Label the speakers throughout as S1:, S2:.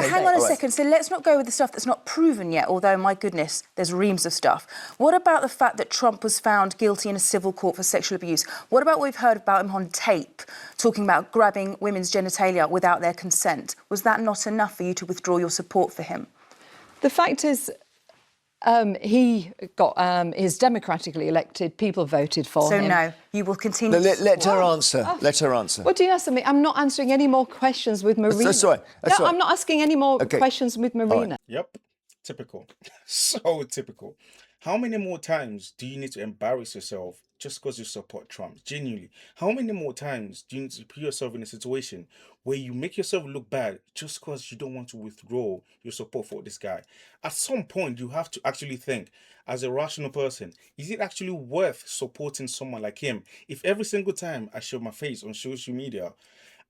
S1: hang on a second. So let's not go with the stuff that's not proven yet, although, my goodness, there's reams of stuff. What about the fact that Trump was found guilty in a civil court for sexual abuse? What about what we've heard about him on tape, talking about grabbing women's genitalia without their consent? Was that not enough for you to withdraw your support for him?
S2: The fact is, he is democratically elected. People voted for him.
S1: So no, you will continue.
S3: Let her answer. Let her answer.
S2: What do you ask me? I'm not answering any more questions with Marina.
S3: Sorry.
S2: No, I'm not asking any more questions with Marina.
S4: Right. Yep. Typical. So typical. How many more times do you need to embarrass yourself just because you support Trump? Genuinely. How many more times do you need to put yourself in a situation where you make yourself look bad just because you don't want to withdraw your support for this guy? At some point, you have to actually think, as a rational person, is it actually worth supporting someone like him? If every single time I show my face on social media,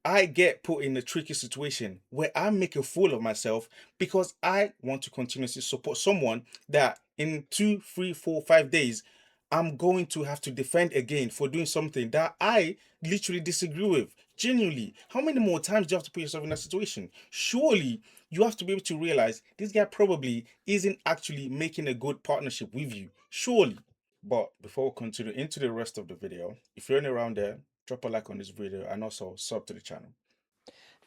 S4: I get put in a tricky situation where I make a fool of myself because I want to continuously support someone that in 2, 3, 4, 5 days, I'm going to have to defend again for doing something that I literally disagree with. Genuinely, how many more times do you have to put yourself in that situation? Surely you have to be able to realize this guy probably isn't actually making a good partnership with you. Surely. But before we continue into the rest of the video, if you're around there, drop a like on this video and also sub to the channel.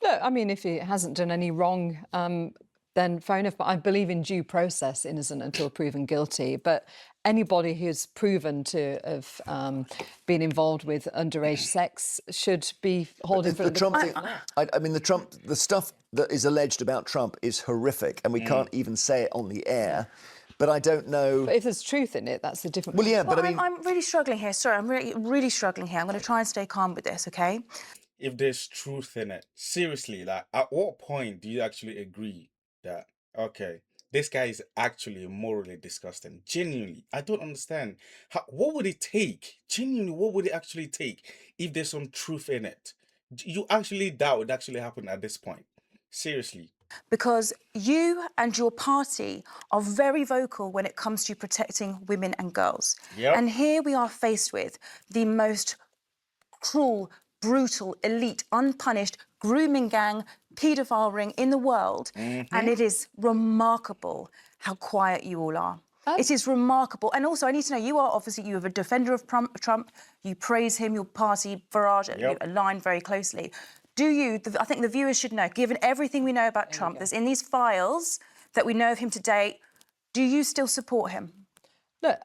S2: Look, I mean, if he hasn't done any wrong, then fair enough. But I believe in due process, innocent until proven guilty. But anybody who's proven to have been involved with underage sex should be hauled in front of the
S3: Trump thing, I mean, the stuff that is alleged about Trump is horrific, and we can't even say it on the air. But I don't know.
S2: But if there's truth in it, that's a different.
S3: Well, yeah, but I mean,
S1: I'm really struggling here. Sorry, I'm really struggling here. I'm going to try and stay calm with this, okay?
S4: If there's truth in it, seriously, like, at what point do you actually agree that, okay, this guy is actually morally disgusting? Genuinely, I don't understand. What would it take? Genuinely, what would it actually take if there's some truth in it? You actually doubt it actually happened at this point? Seriously.
S1: Because you and your party are very vocal when it comes to protecting women and girls.
S4: Yep.
S1: And here we are faced with the most cruel, brutal, elite, unpunished grooming gang, paedophile ring in the world. And it is remarkable how quiet you all are. It is remarkable. And also, I need to know, you are a defender of Trump. You praise him, your party, Farage, you align very closely. Do you, I think the viewers should know, given everything we know about Trump, that's in these files that we know of him to date, do you still support him?
S2: Look,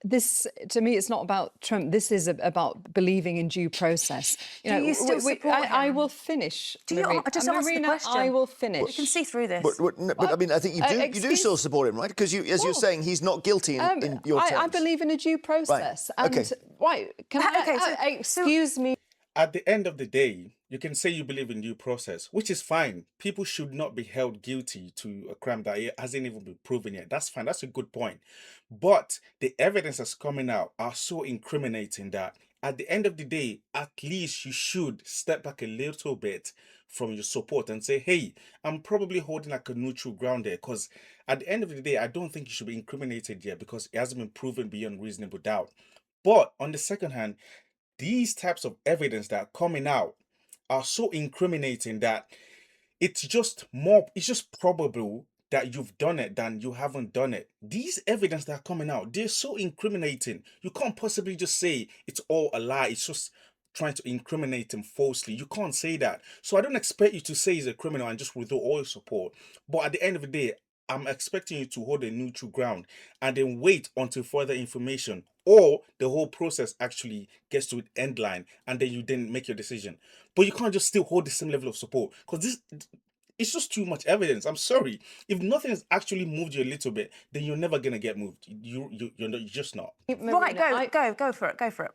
S2: this, to me, it's not about Trump. This is about believing in due process.
S1: Do you still support him?
S2: I will finish.
S1: Do you? I just asked the question.
S2: I will finish.
S1: You can see through this.
S3: but I mean, I think you do still support him, right? Because as you're saying, he's not guilty in your terms.
S2: I believe in a due process.
S3: Right.
S2: And excuse me.
S4: At the end of the day, you can say you believe in due process, which is fine. People should not be held guilty to a crime that hasn't even been proven yet. That's fine. That's a good point. But the evidence that's coming out are so incriminating that at the end of the day, at least you should step back a little bit from your support and say, hey, I'm probably holding like a neutral ground there, because at the end of the day, I don't think you should be incriminated yet because it hasn't been proven beyond reasonable doubt. But on the second hand, these types of evidence that are coming out are so incriminating that it's just probable that you've done it than you haven't done it. These evidence that are coming out, they're so incriminating. You can't possibly just say it's all a lie. It's just trying to incriminate him falsely. You can't say that. So I don't expect you to say he's a criminal and just withdraw all your support. But at the end of the day, I'm expecting you to hold a neutral ground and then wait until further information or the whole process actually gets to an end line and then you then make your decision. But you can't just still hold the same level of support because it's just too much evidence. I'm sorry. If nothing has actually moved you a little bit, then you're never going to get moved. You're just not.
S1: Right, go for it. Go for it.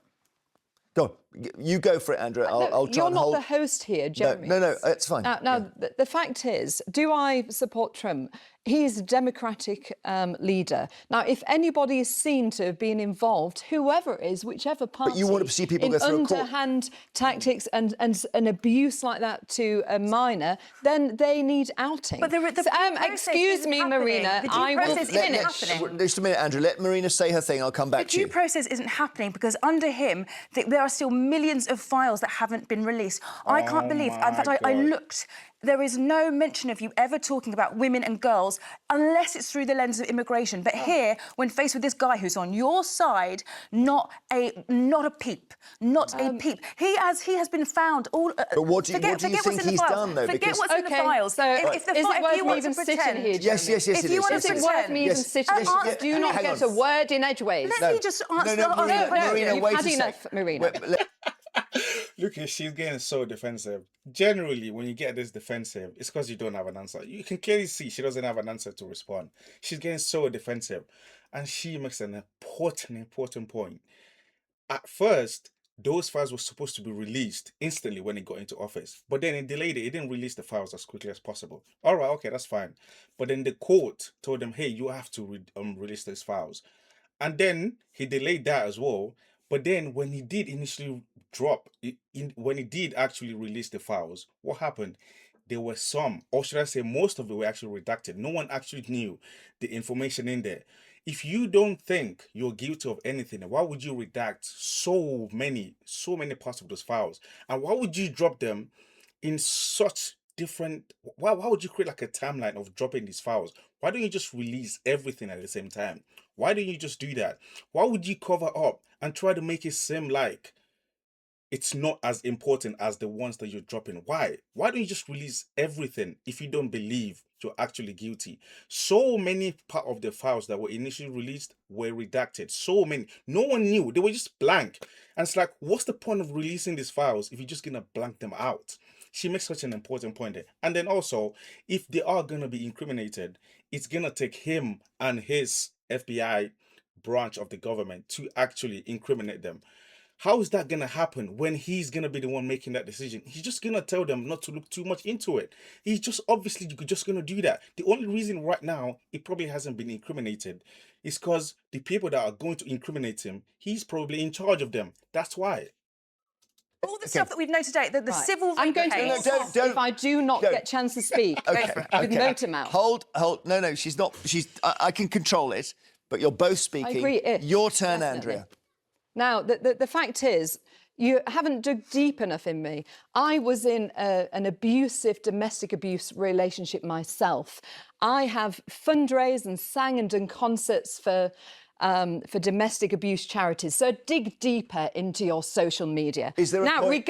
S3: Go. You go for it, Andrew. I'll try
S2: You're
S3: and
S2: not
S3: hold...
S2: the host here, Jeremy.
S3: No, it's fine.
S2: Now the fact is, do I support Trump? He's a democratic leader. Now, if anybody is seen to have been involved, whoever it is, whichever party,
S3: but you want to see people go through a court.
S2: Underhand tactics and an abuse like that to a minor, then they need outing.
S1: But
S2: excuse me, Marina, I will finish.
S3: Just a minute, Andrew. Let Marina say her thing. I'll come back to you.
S1: The due process isn't happening because under him, there are still millions of files that haven't been released. I can't believe. In fact, I looked there is no mention of you ever talking about women and girls unless it's through the lens of immigration. But here, when faced with this guy who's on your side, not a peep, not a peep. He has been found all.
S3: But what do you think he's done, though?
S1: Forget
S3: Because-
S1: what's in the files.
S2: So
S1: If the
S2: is
S1: fi-
S2: it
S1: if
S2: worth
S1: you
S2: me
S1: want
S2: even
S1: to
S2: sitting
S1: pretend,
S2: here,
S3: Yes,
S2: Jeremy?
S3: yes, yes,
S1: if
S3: it
S1: you
S3: is.
S1: want
S3: Yes,
S1: to
S3: it
S2: Is
S3: is.
S2: it worth
S1: pretend.
S2: me even
S3: Yes,
S2: sitting
S3: yes,
S2: here?
S3: yes,
S2: Do not
S3: hang
S2: get
S3: on.
S2: a word in edgeways.
S1: Let me just answer
S3: No,
S1: the question.
S3: Marina,
S2: No,
S3: wait a
S2: you've
S3: sec.
S2: had enough, Marina.
S4: Look, she's getting so defensive. Generally, when you get this defensive, it's because you don't have an answer. You can clearly see she doesn't have an answer to respond. She's getting so defensive. And she makes an important point. At first, those files were supposed to be released instantly when he got into office. But then it delayed it. It didn't release the files as quickly as possible. All right, okay, that's fine. But then the court told them, hey, you have to release these files. And then he delayed that as well. But then when he did initially when he did actually release the files, what happened? There were some, or should I say most of it were actually redacted. No one actually knew the information in there. If you don't think you're guilty of anything, why would you redact so many parts of those files? And why would you drop them in such different, why would you create like a timeline of dropping these files? Why don't you just release everything at the same time? Why don't you just do that? Why would you cover up and try to make it seem like it's not as important as the ones that you're dropping? Why don't you just release everything if you don't believe you're actually guilty? So many part of the files that were initially released were redacted. So many, no one knew, they were just blank. And it's like, what's the point of releasing these files if you're just gonna blank them out? She makes such an important point there. And then also, if they are gonna be incriminated, it's gonna take him and his FBI branch of the government to actually incriminate them. How is that going to happen when he's going to be the one making that decision? He's just going to tell them not to look too much into it. He's just obviously just going to do that. The only reason right now it probably hasn't been incriminated is because the people that are going to incriminate him, he's probably in charge of them. That's why.
S1: All the stuff that we've known today, the
S2: Right.
S1: civil
S2: I'm going to
S1: case.
S2: insist if I do not get chance to speak with motor mouth.
S3: Hold. No, she's not. I can control it, but you're both speaking.
S2: I agree.
S3: Your turn,
S2: Definitely.
S3: Andrea.
S2: Now, the fact is, you haven't dug deep enough in me. I was in an abusive domestic abuse relationship myself. I have fundraised and sang and done concerts for domestic abuse charities. So dig deeper into your social media.
S3: Is there a
S2: now,
S3: point-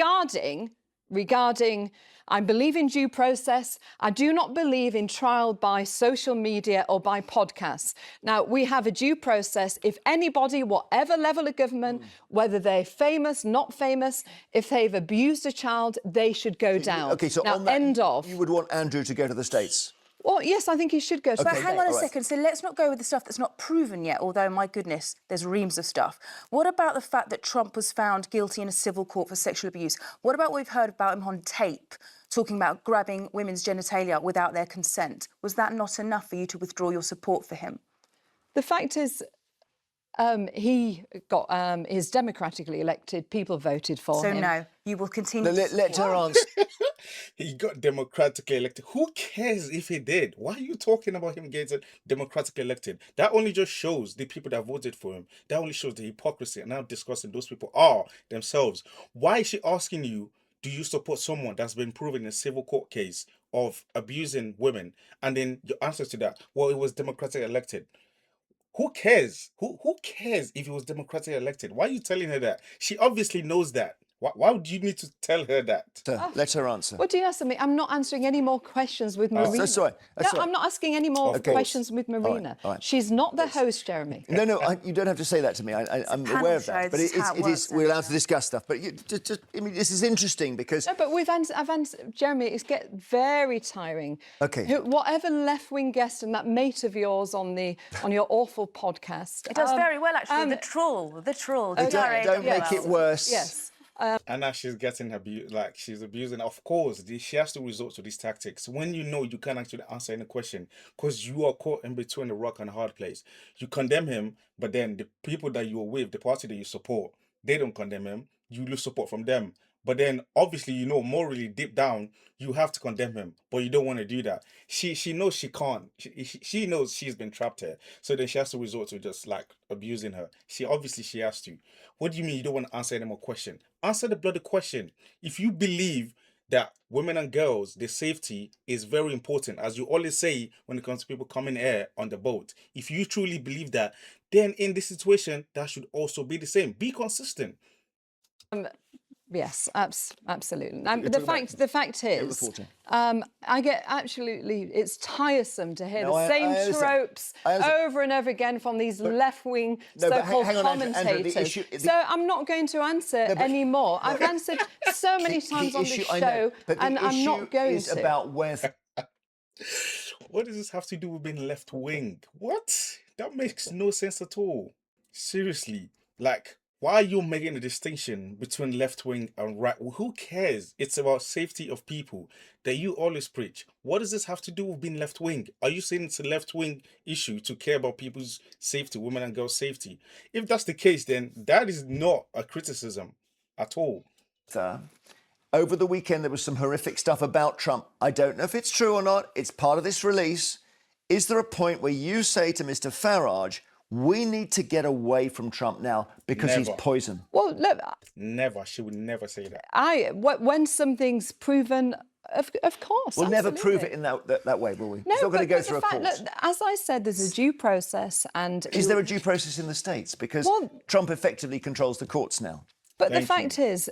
S2: regarding, I believe in due process. I do not believe in trial by social media or by podcasts. Now, we have a due process. If anybody, whatever level of government, whether they're famous, not famous, if they've abused a child, they should go down.
S3: Okay, so
S2: now,
S3: on that,
S2: end of.
S3: you would want Andrew to go to the States.
S2: Well, yes, I think he should go to
S1: But
S2: the
S1: hang on a
S2: States.
S1: second. So let's not go with the stuff that's not proven yet, although, my goodness, there's reams of stuff. What about the fact that Trump was found guilty in a civil court for sexual abuse? What about what we've heard about him on tape, talking about grabbing women's genitalia without their consent? Was that not enough for you to withdraw your support for him?
S2: The fact is, he got is democratically elected. People voted for
S1: So
S2: him.
S1: no, you will continue.
S3: Let her answer.
S4: He got democratically elected. Who cares if he did? Why are you talking about him getting democratically elected? That only just shows the people that voted for him. That only shows the hypocrisy. And now discussing those people are themselves. Why is she asking you, do you support someone that's been proven in a civil court case of abusing women? And then your answer to that, well, it was democratically elected. Who cares? Who cares if he was democratically elected? Why are you telling her that? She obviously knows that. Why would you need to tell her that?
S3: Let her answer.
S2: What do you ask me? I'm not answering any more questions with Marina.
S3: That's right. That's
S2: No,
S3: right.
S2: I'm not asking any more
S3: Okay.
S2: questions with Marina.
S3: all right.
S2: She's not the host, Jeremy.
S3: No, you don't have to say that to me. I'm
S1: panel
S3: aware of
S1: show.
S3: that. But
S1: This is how it works,
S3: we're allowed to
S1: Andrea.
S3: discuss stuff. But I mean, this is interesting because...
S2: No, but I've answered, Jeremy, it's get very tiring.
S3: Okay.
S2: Whatever left-wing guest and that mate of yours on your awful podcast.
S1: It does very well, actually. The troll.
S3: Don't make it worse.
S2: Yes.
S4: And now she's getting abused, like she's abusing. Of course, she has to resort to these tactics when you know you can't actually answer any question because you are caught in between a rock and a hard place. You condemn him, but then the people that you're with, the party that you support, they don't condemn him. You lose support from them. But then, obviously, you know, morally deep down, you have to condemn him, but you don't want to do that. She knows she can't. She knows she's been trapped here. So then she has to resort to just like abusing her. She has to. What do you mean you don't want to answer any more question? Answer the bloody question. If you believe that women and girls, their safety is very important. As you always say when it comes to people coming here on the boat. If you truly believe that, then in this situation, that should also be the same. Be consistent.
S2: Yes, absolutely.
S3: you're
S2: The
S3: talking about-
S2: fact
S3: the
S2: is,
S3: 14.
S2: I get absolutely. It's tiresome to hear
S3: No,
S2: the
S3: I
S2: same
S3: understand.
S2: tropes
S3: I understand.
S2: over and over again from these left-wing
S3: No, but
S2: so-called
S3: hang on, Andrew,
S2: commentators.
S3: the issue-
S2: So I'm not going to answer
S3: but-
S2: anymore. I've answered so many
S3: The
S2: times on this
S3: I know,
S2: show,
S3: but the
S2: and I'm
S3: issue
S2: not going
S3: is
S2: to.
S3: about where.
S4: What does this have to do with being left wing? What? That makes no sense at all. Seriously. Like, why are you making a distinction between left wing and right? Who cares? It's about safety of people that you always preach. What does this have to do with being left wing? Are you saying it's a left wing issue to care about people's safety, women and girls' safety? If that's the case, then that is not a criticism at all.
S3: Over the weekend, there was some horrific stuff about Trump. I don't know if it's true or not. It's part of this release. Is there a point where you say to Mr. Farage, we need to get away from Trump now because he's
S4: Never.
S3: poison?
S2: Well, look,
S4: Never. She would never say that.
S2: when something's proven, of course,
S3: We'll never prove
S2: absolutely.
S3: it in that way, will we?
S2: No,
S3: it's not going to
S2: but
S3: go
S2: the
S3: through a
S2: fact-
S3: court.
S2: look, as I said, there's a due process, and
S3: Is there a due process in the States? Because
S2: Well-
S3: Trump effectively controls the courts now.
S2: But the
S4: Thank
S2: fact is,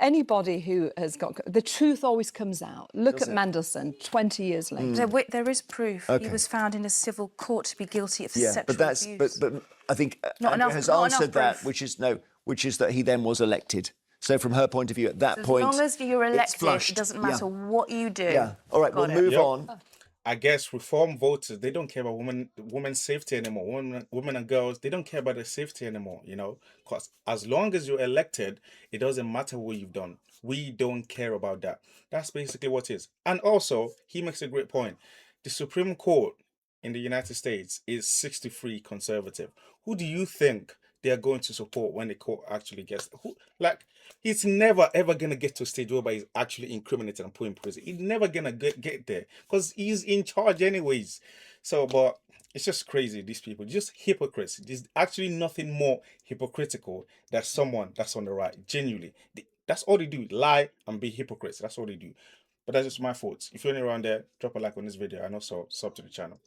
S2: anybody who has got the truth always comes out. Look at Mandelson 20 years later.
S1: There is proof. He was found in a civil court to be guilty of
S3: Yeah,
S1: sexual
S3: but that's
S1: abuse.
S3: but I think
S1: Not
S3: Andrea
S1: enough-
S3: has
S1: not enough
S3: answered that,
S1: proof.
S3: which is that he then was elected. So from her point of view, at that
S1: As
S3: point,
S1: long as you're
S3: it's
S1: elected,
S3: flushed.
S1: it doesn't matter what you do.
S3: Yeah. All right,
S1: Got
S3: we'll
S1: it.
S3: move
S4: Yep.
S3: on.
S4: I guess reform voters, they don't care about women's safety anymore. Women and girls, they don't care about their safety anymore, you know? Because as long as you're elected, it doesn't matter what you've done. We don't care about that. That's basically what it is. And also, he makes a great point. The Supreme Court in the United States is 63 conservative. Who do you think they're going to support when the court actually gets he's never ever gonna get to a stage where he's actually incriminated and put in prison. He's never gonna get there because he's in charge anyways. So, but it's just crazy, these people, just hypocrites. There's actually nothing more hypocritical than someone that's on the right. Genuinely, that's all they do: lie and be hypocrites. That's all they do. But that's just my thoughts. If you're only around there, drop a like on this video and also sub to the channel.